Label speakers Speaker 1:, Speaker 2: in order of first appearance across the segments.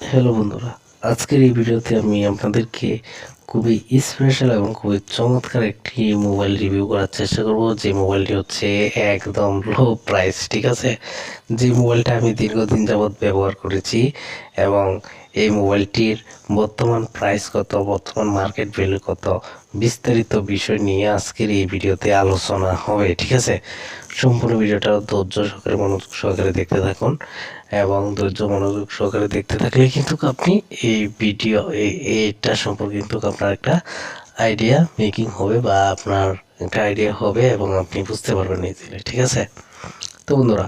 Speaker 1: Hello বন্ধুরা, আজকের এই ভিডিওতে আমি আপনাদেরকে খুবই স্পেশাল এবং খুবই চমৎকার একটি মোবাইল রিভিউ করার চেষ্টা করব। যে মোবাইলটি হচ্ছে একদম লো প্রাইস, ঠিক আছে। যে মোবাইলটা আমি দীর্ঘদিন যাবৎ ব্যবহার করেছি এবং এই মোবাইলটির বর্তমান প্রাইস কত, বর্তমান মার্কেট ভ্যালু কত, বিস্তারিত বিষয় নিয়ে আজকের এই ভিডিওতে আলোচনা হবে, ঠিক আছে। সম্পূর্ণ ভিডিওটা ধৈর্য সহকারে মনোযোগ সহকারে দেখতে থাকুন এবং ধৈর্য মনোযোগ সহকারে দেখতে থাকলে কিন্তু আপনি এই ভিডিও এইটা সম্পর্কে কিন্তু আপনার একটা আইডিয়া মেকিং হবে বা আপনার একটা আইডিয়া হবে এবং আপনি বুঝতে পারবেন ইজিলি, ঠিক আছে। তো বন্ধুরা,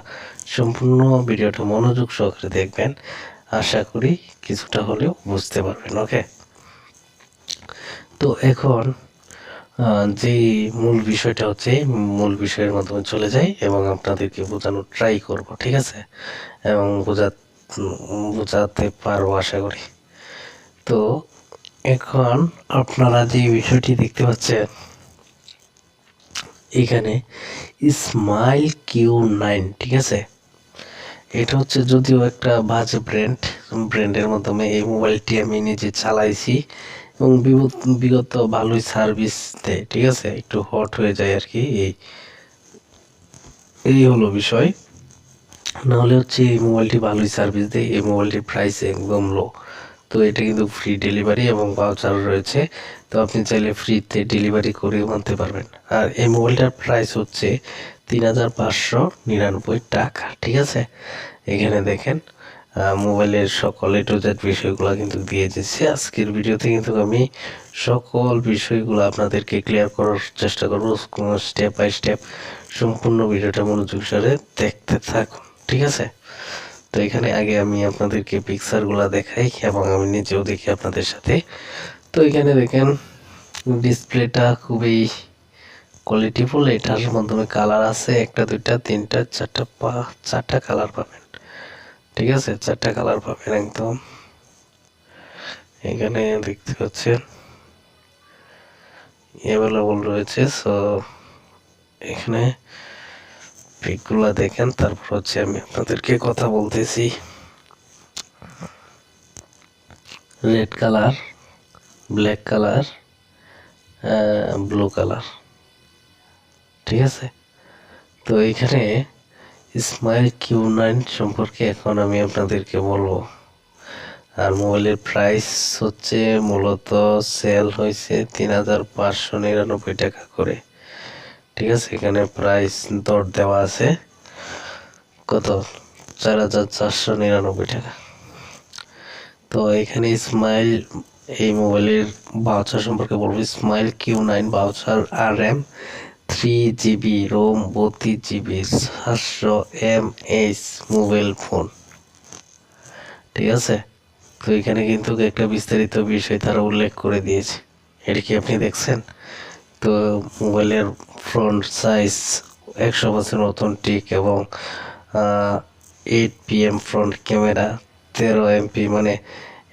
Speaker 1: সম্পূর্ণ ভিডিওটা মনোযোগ সহকারে দেখবেন, আশা করি কিছুটা হলেও বুঝতে পারবেন। ওকে, তো এখন যে মূল বিষয়টা হচ্ছে, মূল বিষয়ের মাধ্যমে চলে যাই এবং আপনাদেরকে বোঝানোর ট্রাই করব, ঠিক আছে, এবং বোঝাতে পারবো আশা করি। তো এখন আপনারা যে বিষয়টি দেখতে পাচ্ছেন এখানে, স্মাইল কিউ 9, ঠিক আছে। এটা হচ্ছে যদিও একটা বাজে ব্র্যান্ডের মাধ্যমে এই মোবাইলটি আমি নিজে চালাইছি এবং বিগত ভালোই সার্ভিস দেয়, ঠিক আছে। একটু হট হয়ে যায় আর কি, এই হলো বিষয়। নাহলে হচ্ছে এই মোবাইলটি ভালোই সার্ভিস দেয়, এই মোবাইলটির প্রাইস একদম লো। তো এটা কিন্তু ফ্রি ডেলিভারি এবং ভাউচার রয়েছে, তো আপনি চাইলে ফ্রিতে ডেলিভারি করেও আনতে পারবেন। আর এই মোবাইলটার প্রাইস হচ্ছে ৩,৫৯৯ টাকা, ঠিক আছে। এখানে দেখেন মোবাইলের সকল এ টু জেড বিষয়গুলো কিন্তু দিয়ে দিচ্ছে। আজকের ভিডিওতে কিন্তু আমি সকল বিষয়গুলো আপনাদেরকে ক্লিয়ার করার চেষ্টা করবো, স্টেপ বাই স্টেপ। সম্পূর্ণ ভিডিওটা মনোযোগ সহকারে দেখতে থাকুন, ঠিক আছে। তো এখানে আগে আমি আপনাদেরকে পিকচারগুলো দেখাই এবং আমি নিজেও দেখি আপনাদের সাথে। তো এখানে দেখেন ডিসপ্লেটা খুবই কোয়ালিটিফুল। এটার মাধ্যমে কালার আছে একটা, দুইটা, তিনটা, চারটা কালার পাবেন, ঠিক আছে। চারটা কালার পাবেন একদম। এখানে দেখতে পাচ্ছেন অ্যাভেলেবল রয়েছে। সো এখানে পিকগুলো দেখেন, তারপর হচ্ছে আমি আপনাদেরকে কথা বলতেছি। Red colour, black colour, blue colour, ঠিক আছে। তো এখানে স্মাইল কিউ 9 সম্পর্কে এখন আমি আপনাদেরকে বলবো। আর মোবাইলের প্রাইস হচ্ছে মূলত সেল হয়েছে ৩,৫৯৯ টাকা করে, ঠিক আছে। এখানে প্রাইস দর দেওয়া আছে কত, ৪,৪৯৯ টাকা। তো এখানে স্মাইল, এই মোবাইলের ভাউচার সম্পর্কে বলবো। স্মাইল কিউ 9 ভাউচার আর RAM 3 GB, ROM 32 GB, 700 mAh mobile phone, ঠিক আছে। তো এখানে কিন্তু একটা বিস্তারিত বিষয় তারা উল্লেখ করে দিয়েছে, এটা কি আপনি দেখছেন। তো মোবাইলের ফ্রন্ট সাইজ 100% অথেন্টিক এবং 8 PM ফ্রন্ট ক্যামেরা, 13 MP, মানে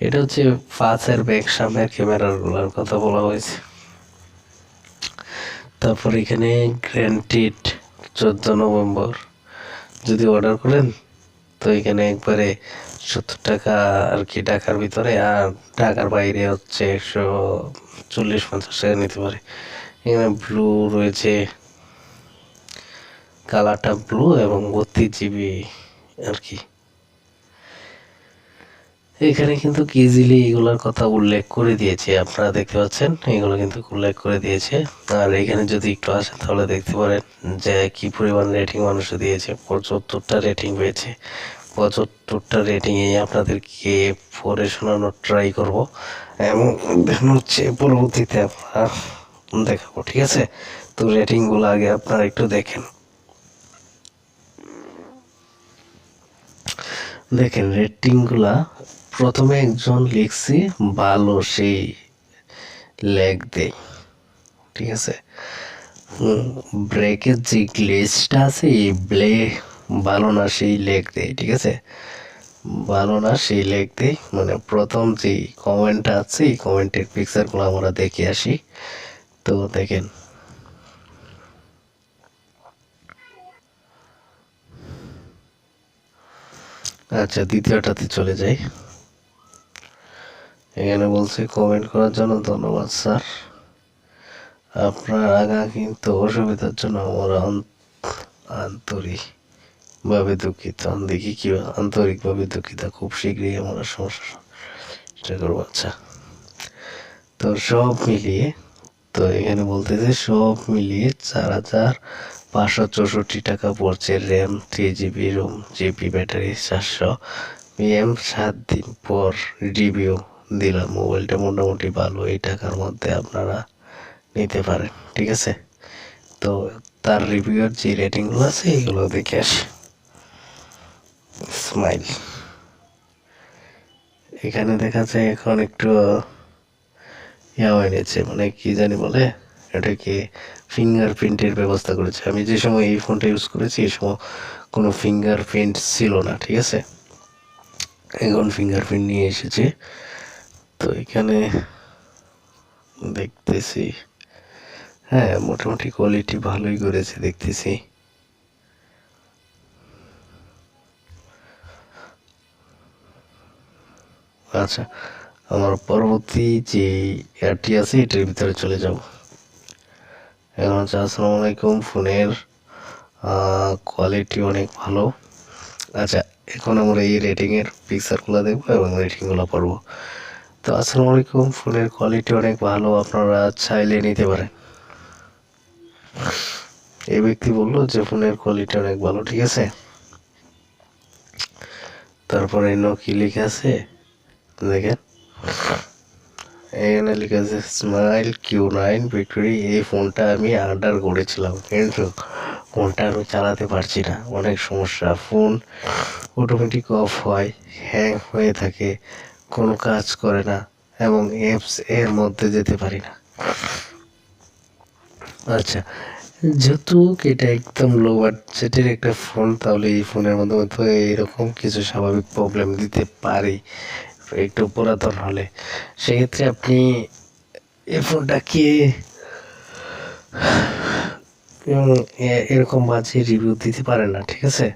Speaker 1: এটা হচ্ছে পাঁচের ব্যাক সামনের ক্যামেরাগুলোর কথা বলা হয়েছে। তারপর এখানে গ্র্যান্টেড 14 নভেম্বর যদি অর্ডার করেন তো এখানে একবারে 70 টাকা আর কি, ঢাকার ভিতরে। আর ঢাকার বাইরে হচ্ছে 140-50 টাকা নিতে পারে। এখানে ব্লু রয়েছে, কালারটা ব্লু এবং 32 GB আর কি। এখানে কিন্তু ইজিলি এগুলোর কথা উল্লেখ করে দিয়েছে, আপনারা দেখতে পাচ্ছেন এগুলো কিন্তু উল্লেখ করে দিয়েছে। আর এখানে যদি একটু আসেন তাহলে দেখতে পারেন যে কি পরিমাণ রেটিং মানুষ দিয়েছে। 75টা রেটিং পেয়েছে। 75টা রেটিংয়ে আপনাদেরকে পড়ে শোনানোর ট্রাই করব এবং হচ্ছে পরবর্তীতে আপনার দেখাবো, ঠিক আছে। তো রেটিংগুলো আগে আপনারা একটু দেখেন। দেখেন রেটিংগুলা, প্রথমে একজন লিখছি ভালো, সেই লেগ দেয়, ঠিক আছে। ব্রেকের যে গ্লেজটা আছে, এই ভালো না, সেই লেগ দেয়, ঠিক আছে। ভালো না, সেই লেগ দেয়, মানে প্রথম যে কমেন্টটা আছে এই কমেন্টের পিকচারগুলো আমরা দেখে আসি। তো দেখেন, আচ্ছা দ্বিতীয়টাতে চলে যাই। এখানে বলছে কমেন্ট করার জন্য ধন্যবাদ স্যার, আপনার আগা কিন্তু অসুবিধার জন্য আমরা আন্তরিকভাবে দুঃখিত। দেখি কি আন্তরিকভাবে দুঃখিত, খুব শীঘ্রই আমরা সমস্যা চেষ্টা করবো। আচ্ছা, তো সব মিলিয়ে, তো এখানে বলতেছে সব মিলিয়ে 4,564 টাকা পড়ছে। RAM 3GB, ROM GB, battery 400 mAh। 7 দিন পর রিভিউ দিলাম, মোবাইলটা মোটামুটি ভালো, এই টাকার মধ্যে আপনারা নিতে পারেন, ঠিক আছে। তো তার রিভিউয়ের যে রেটিংগুলো আছে এগুলো দেখে আসি। স্মাইল, এখানে দেখা যায় এখন একটু হয়ে গেছে, মানে কি জানি বলে এটাকে, ফিঙ্গারপ্রিন্টের ব্যবস্থা করেছে। আমি যে সময় এই ফোনটা ইউজ করেছি এই সময় কোনো ফিঙ্গারপ্রিন্ট ছিল না, ঠিক আছে। এখন ফিঙ্গারপ্রিন্ট নিয়ে এসেছে। তো এখানে দেখতেছি হ্যাঁ মোটামুটি কোয়ালিটি ভালোই করেছে দেখতেছি। আচ্ছা, আমার পরবর্তী যে অ্যাডটি আছে এটার ভিতরে চলে যাব। এখন হচ্ছে আসসালামু আলাইকুম, ফোনের কোয়ালিটি অনেক ভালো। আচ্ছা, এখন আমরা এই রেটিংয়ের পিকচারগুলো দেখবো এবং রেটিংগুলো পড়বো। তো আসসালামু আলাইকুম, ফোনের কোয়ালিটি অনেক ভালো, আপনারা চাইলে নিতে পারেন। এই ব্যক্তি বললো যে ফোনের কোয়ালিটি অনেক ভালো, ঠিক আছে। তারপরে কি লেখা আছে দেখেন, এখানে লেখা আছে স্মাইল Q9 ভিক্টোরি। এই ফোনটা আমি অর্ডার করেছিলাম কিন্তু ফোনটা আমি চালাতে পারছি না, অনেক সমস্যা। ফোন অটোমেটিক অফ হয়, হ্যাং হয়ে থাকে, কোনো কাজ করে না এবং অ্যাপস এর মধ্যে যেতে পারি না। আচ্ছা, যেহেতু এটা একদম লো বাজেটের একটা ফোন, তাহলে এই ফোনের মধ্যে এরকম কিছু স্বাভাবিক প্রবলেম দিতে পারে একটু পুরাতন হলে। সেক্ষেত্রে আপনি এই ফোনটাকে এরকম বাজে রিভিউ দিতে পারেন না, ঠিক আছে।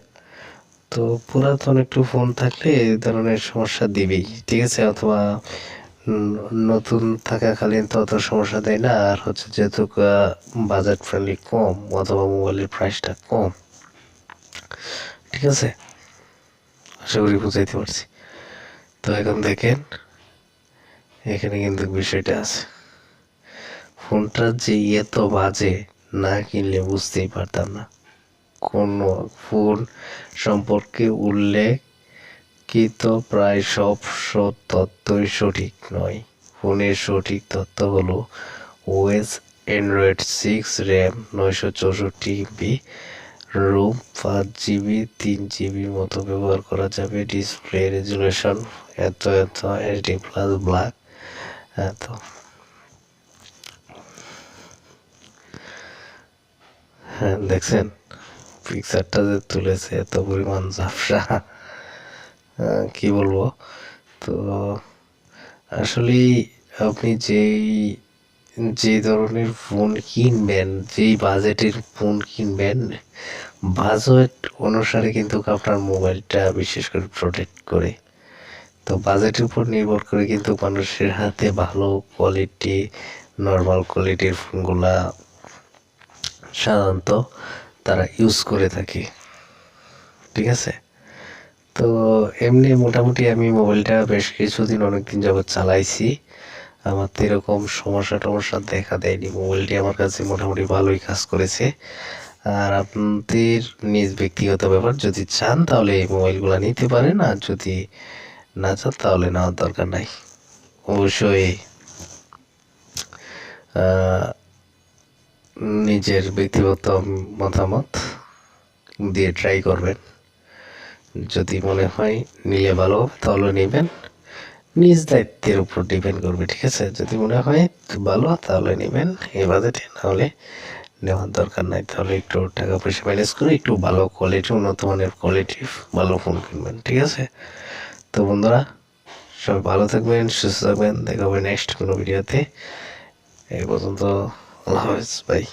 Speaker 1: তো পুরাতন একটু ফোন থাকলে এই ধরনের সমস্যা দিবেই, ঠিক আছে। অথবা নতুন থাকাকালীন তো অত সমস্যা দেয় না। আর হচ্ছে যেহেতু বাজেট ফ্রেন্ডলি কম, অথবা মোবাইলের প্রাইসটা কম, ঠিক আছে। আশা করি বুঝাইতে পারছি। তো এখন দেখেন এখানে কিন্তু বিষয়টা আছে, ফোনটা যে এত বাজে না কিনলে বুঝতেই পারতাম না। কোনো ফোন সম্পর্কে উল্লেখিত প্রায় সব তথ্যই সঠিক নয়। ফোনের সঠিক তথ্য হলো OS Android 6, RAM 964 MB, ROM 5GB, 3GB মতো ব্যবহার করা যাবে। ডিসপ্লে রেজুলেশন এত HD+ ব্ল্যাক এত। হ্যাঁ দেখছেন পিকচারটা যে তুলেছে, এত পরিমাণ ঝাপসা, কি বলবো। তো আসলে আপনি যে ধরনের ফোন কিনবেন, যেই বাজেটের ফোন কিনবেন, বাজেট অনুসারে কিন্তু আপনার মোবাইলটা বিশেষ করে প্রোটেক্ট করে। তো বাজেটের উপর নির্ভর করে কিন্তু মানুষের হাতে ভালো কোয়ালিটি, নর্মাল কোয়ালিটির ফোনগুলা সাধারণত তারা ইউজ করে থাকে, ঠিক আছে। তো এমনি মোটামুটি আমি মোবাইলটা বেশ কিছুদিন, অনেকদিন যাবৎ চালাইছি, আমার তো এরকম সমস্যা দেখা দেয়নি। মোবাইলটি আমার কাছে মোটামুটি ভালোই কাজ করেছে। আর আপনাদের নিজ ব্যক্তিগত ব্যাপার, যদি চান তাহলে এই মোবাইলগুলো নিতে পারেন, আর যদি না চান তাহলে নেওয়ার দরকার নাই। অবশ্যই নিজের ব্যক্তিগত মতামত দিয়ে ট্রাই করবেন। যদি মনে হয় নিলে ভালো হবে তাহলে নেবেন, নিজ দায়িত্বের উপর ডিপেন্ড করবে, ঠিক আছে। যদি মনে হয় ভালো তাহলে নেবেন এই বাজেটে, নাহলে নেওয়ার দরকার নাই। তাহলে একটু টাকা পয়সা ম্যানেজ করে একটু ভালো কোয়ালিটি, উন্নত মানের কোয়ালিটি ভালো ফোন কিনবেন, ঠিক আছে। তো বন্ধুরা সবাই ভালো থাকবেন, সুস্থ থাকবেন, দেখা হবে নেক্সট কোনো ভিডিওতে। এই পর্যন্ত আল্লাহ হাফেজ, বাই।